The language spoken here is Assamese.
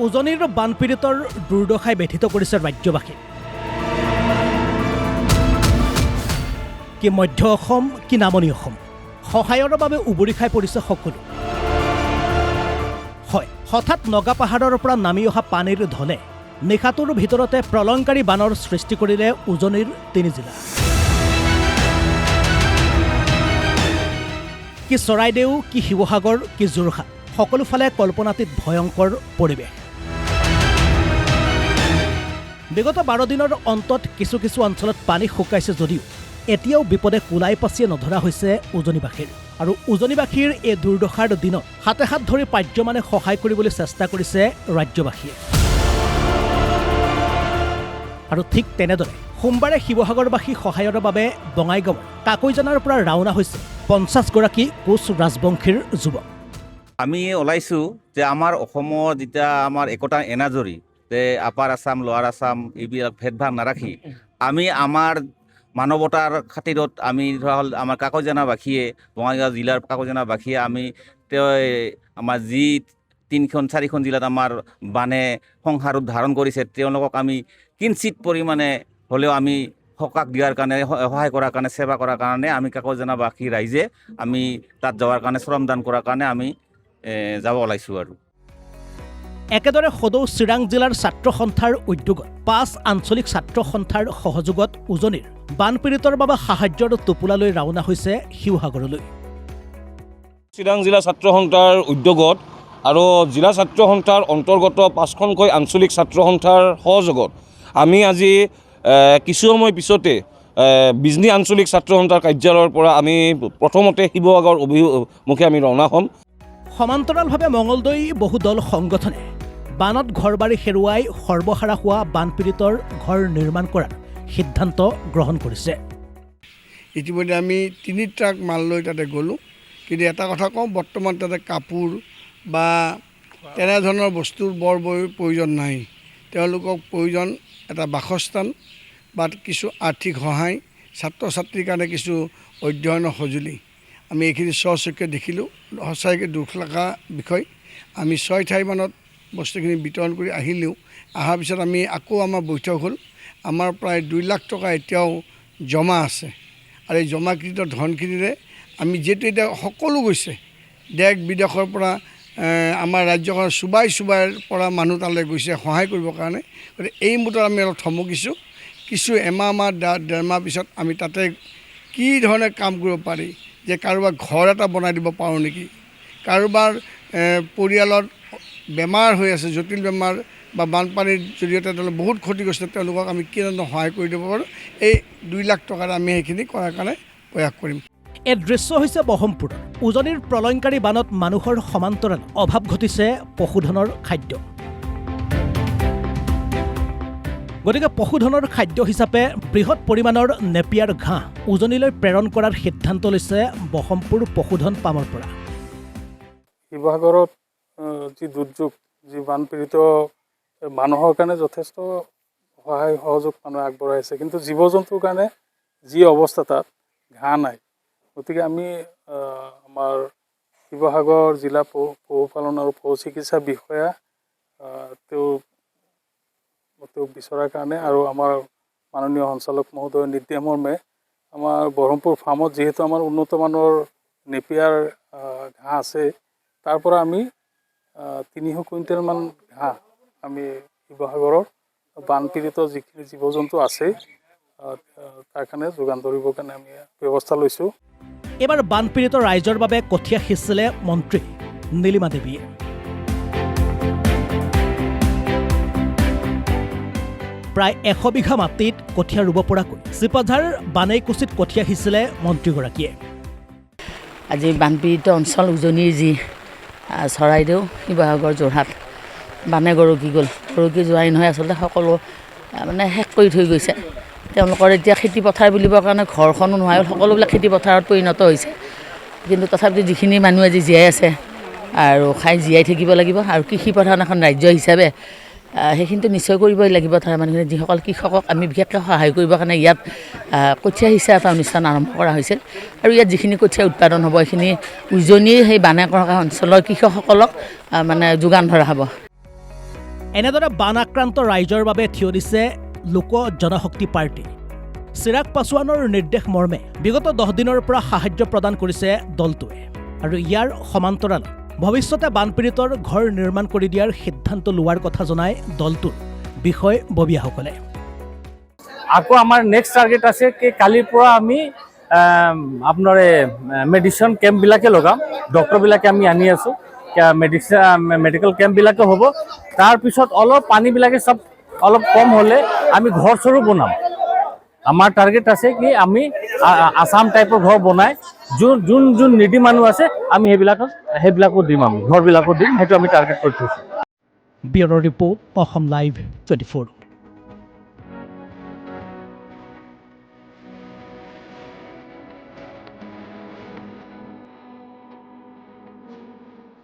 উজনিৰ বানপীড়িতৰ দুৰ্দশাই ব্যথিত কৰিছে ৰাজ্যবাসীক। কি মধ্য অসম কি নামনি অসম, সহায়ৰ বাবে উবৰি খাই পৰিছে সকলো। হয়, হঠাৎ নগা পাহাৰৰ পৰা নামি অহা পানীৰ ঢলে নিশাটোৰ ভিতৰতে প্ৰলয়ংকাৰী বানৰ সৃষ্টি কৰিলে উজনিৰ 3 জিলা। কি চৰাইদেউ, কি শিৱসাগৰ, কি যোৰহাট, সকলোফালে কল্পনাতীত ভয়ংকৰ পৰিৱেশ। বিগত 12 দিনৰ অন্তত কিছু কিছু অঞ্চলত পানী শুকাইছে যদিও এতিয়াও বিপদে কোলাই পাচিয়ে নধৰা হৈছে উজনিবাসীৰ। আৰু উজনিবাসীৰ এই দুৰ্দশাৰ দিনত হাতে হাত ধৰি পাৰ্যমানে সহায় কৰিবলৈ চেষ্টা কৰিছে ৰাজ্যবাসীয়ে। আৰু ঠিক তেনেদৰে সোমবাৰে শিৱসাগৰবাসী সহায়ৰ বাবে বঙাইগাঁৱৰ কাকৈজানাৰ পৰা ৰাওনা হৈছে 50 গৰাকী কোচ ৰাজবংশীৰ যুৱক। আমি ওলাইছোঁ যে আমাৰ অসমৰ যেতিয়া আমাৰ একতা এনাজৰী যে আপাৰ আছাম লোৱাৰ আছাম এইবিলাক ভেদভাৱ নাৰাখি আমি আমাৰ মানৱতাৰ খাতিৰত আমি ধৰা হ'ল আমাৰ কাকৈজানাবাসীয়ে বঙাইগাঁও জিলাৰ কাকৈজানাবাসীয়ে আমি আমাৰ যি 3-4খন জিলাত আমাৰ বানে সংসাৰ ধাৰণ কৰিছে তেওঁলোকক আমি কিঞ্চিত পৰিমাণে হ'লেও আমি সকাহ দিয়াৰ কাৰণে সহায় কৰাৰ কাৰণে সেৱা কৰাৰ কাৰণে আমি কাকৈজানাবাসী ৰাইজে আমি তাত যোৱাৰ কাৰণে শ্ৰমদান কৰাৰ কাৰণে আমি যাব ওলাইছোঁ। আৰু একেদৰে সদৌ চিৰাং জিলাৰ ছাত্ৰ সন্থাৰ উদ্যোগত 5 আঞ্চলিক ছাত্ৰ সন্থাৰ সহযোগত উজনিৰ বানপীড়িতৰ বাবে সাহায্যৰ টোপোলালৈ ৰাওনা হৈছে শিৱসাগৰলৈ। চিৰাং জিলা ছাত্ৰ সন্থাৰ উদ্যোগত আৰু জিলা ছাত্ৰ সন্থাৰ অন্তৰ্গত 5খনকৈ আঞ্চলিক ছাত্ৰ সন্থাৰ সহযোগত আমি আজি কিছু সময় পিছতে বিজনী আঞ্চলিক ছাত্ৰ সন্থাৰ কাৰ্যালয়ৰ পৰা আমি প্ৰথমতে শিৱসাগৰ অভিমুখে আমি ৰাওনা হ'ম। সমান্তৰালভাৱে মঙলদৈ বহু দল সংগঠনে বানত ঘৰবাৰী হেৰুৱাই সৰ্বহাৰা হোৱা বানপীড়িতৰ ঘৰ নিৰ্মাণ কৰাৰ সিদ্ধান্ত গ্ৰহণ কৰিছে। ইতিমধ্যে আমি 3 ট্ৰাক মাল লৈ তাতে গ'লোঁ, কিন্তু এটা কথা কওঁ, বৰ্তমান তাতে কাপোৰ বা তেনেধৰণৰ বস্তুৰ বৰ প্ৰয়োজন নাই। তেওঁলোকক প্ৰয়োজন এটা বাসস্থান বা কিছু আৰ্থিক সহায়, ছাত্ৰ ছাত্ৰীৰ কাৰণে কিছু অধ্যয়নৰ সঁজুলি। আমি এইখিনি স্বচক্ষে দেখিলোঁ, সঁচাকৈ দুখ লগা বিষয়। আমি 6 ঠাইমানত বস্তুখিনি বিতৰণ কৰি আহিলেও অহাৰ পিছত আমি আকৌ আমাৰ বৈঠক হ'ল। আমাৰ প্ৰায় 2 লাখ টকা এতিয়াও জমা আছে, আৰু এই জমাকৃত ধনখিনিৰে আমি যিহেতু এতিয়া সকলো গৈছে দেশ বিদেশৰ পৰা আমাৰ ৰাজ্যখনৰ চুবাই পৰা মানুহ তালৈ গৈছে সহায় কৰিবৰ কাৰণে। গতিকে এই মুহূৰ্তত আমি অলপ থমকিছোঁ। কিছু এমাহ 1.5 মাহ পিছত আমি তাতে কি ধৰণে কাম কৰিব পাৰি, যে কাৰোবাৰ ঘৰ এটা বনাই দিব পাৰোঁ নেকি, কাৰোবাৰ পৰিয়ালত বেমাৰ হৈ আছে, জটিল বেমাৰ বা বানপানীৰ জৰিয়তে বহুত ক্ষতিগ্ৰস্ত, তেওঁলোকক আমি কি ধৰণে সহায় কৰি দিব পাৰোঁ, এই 2 লাখ টকাৰে আমি সেইখিনি কৰাৰ কাৰণে প্ৰয়াস কৰিম। এই দৃশ্য হৈছে ব্ৰহ্মপুত্ৰ। উজনিৰ প্ৰলয়ংকাৰী বানত মানুহৰ সমান্তৰাল অভাৱ ঘটিছে পশুধনৰ খাদ্য। গতিকে পশুধনৰ খাদ্য হিচাপে বৃহৎ পৰিমাণৰ নেপিয়াৰ ঘাঁহ উজনিলৈ প্ৰেৰণ কৰাৰ সিদ্ধান্ত লৈছে ব্ৰহ্মপুৰ পশুধন পামৰ পৰা। শিৱসাগৰত যি দুৰ্যোগ, যি বানপীড়িত মানুহৰ কাৰণে যথেষ্ট সহায় সহযোগ মানুহে আগবঢ়াইছে, কিন্তু জীৱ জন্তুৰ কাৰণে যি অৱস্থা তাত ঘাঁহ নাই। গতিকে আমি আমাৰ শিৱসাগৰ জিলা পশুপালন আৰু পশু চিকিৎসা বিষয়া তেওঁক বিচৰাৰ কাৰণে আৰু আমাৰ মাননীয় সঞ্চালক মহোদয়ৰ নিৰ্দেশ মৰ্মে আমাৰ ব্ৰহ্মপুৰ ফাৰ্মত যিহেতু আমাৰ উন্নত মানৰ নেপিয়াৰ ঘাঁহ আছে, তাৰ পৰা আমি 300 কুইণ্টেলমান ঘাঁহ আমি শিৱসাগৰৰ বানপীড়িত যিখিনি জীৱ জন্তু আছে তাৰ কাৰণে যোগান ধৰিবৰ কাৰণে আমি ব্যৱস্থা লৈছোঁ। এইবাৰ বানপীড়িত ৰাইজৰ বাবে কঠীয়া সিঁচিলে মন্ত্ৰী নীলিমা দেৱীয়ে। প্ৰায় 100 বিঘা মাটিত কঠীয়া ৰুব পৰাকৈ চিপাঝাৰ বানেইকুচিত কঠীয়া সিঁচিলে মন্ত্ৰীগৰাকীয়ে। আজি বানপীড়িত অঞ্চল উজনিৰ যি চৰাইদেউ, শিৱসাগৰ, যোৰহাট বানে গৰকি গ'ল। গৰকি যোৱাই নহয়, আচলতে সকলো মানে শেষ কৰি থৈ গৈছে। তেওঁলোকৰ এতিয়া খেতি পথাৰ বুলিবৰ কাৰণে ঘৰখনো নোহোৱা হ'ল, সকলোবিলাক খেতি পথাৰত পৰিণত হৈছে। কিন্তু তথাপিতো যিখিনি মানুহ আজি জীয়াই আছে আৰু খাই জীয়াই থাকিব লাগিব, আৰু কৃষি প্ৰধান এখন ৰাজ্য হিচাপে সেইখিনিতো নিশ্চয় কৰিবই লাগিব। তাৰ মানুহখিনি যিসকল কৃষকক আমি বিশেষকৈ সহায় কৰিবৰ কাৰণে ইয়াত কঠীয়া সিঁচা এটা অনুষ্ঠান আৰম্ভ কৰা হৈছিল, আৰু ইয়াত যিখিনি কঠীয়া উৎপাদন হ'ব এইখিনি উজনিৰ সেই বানে কৰা অঞ্চলৰ কৃষকসকলক মানে যোগান ধৰা হ'ব। এনেদৰে বান আক্ৰান্ত ৰাইজৰ বাবে থিয় দিছে লোক জনশক্তি পাৰ্টি। চিৰাগ পাছোৱানৰ নিৰ্দেশ মৰ্মে বিগত 10 দিনৰ পৰা সাহায্য প্ৰদান কৰিছে দলটোৱে আৰু ইয়াৰ সমান্তৰাল ভৱিষ্যতে বানপীড়িতৰ ঘৰ নিৰ্মাণ কৰি দিয়াৰ সিদ্ধান্ত লোৱাৰ কথা জনাই দলটোৰ বিষয়ববীয়াসকলে। আকৌ আমাৰ নেক্সট টাৰ্গেট আছে কি কালিৰ পৰা আমি আপোনাৰ মেডিচিন কেম্পবিলাকে লগাম, ডক্টৰবিলাকে আমি আনি আছোঁ, মেডিকেল কেম্পবিলাকে হ'ব। তাৰপিছত অলপ পানীবিলাকে চব অলপ কম হ'লে আমি ঘৰ চৰো বনাম। আমাৰ টাৰ্গেট আছে কি আমি আসাম টাইপৰ ঘৰ বনাই যোন নিডি মানুহ আছে আমি সেইবিলাকো দিম, আমি ঘৰবিলাকো দিম, সেইটো আমি টাৰ্গেট কৰি থৈছোঁ। Bureau' report, Assam live 24।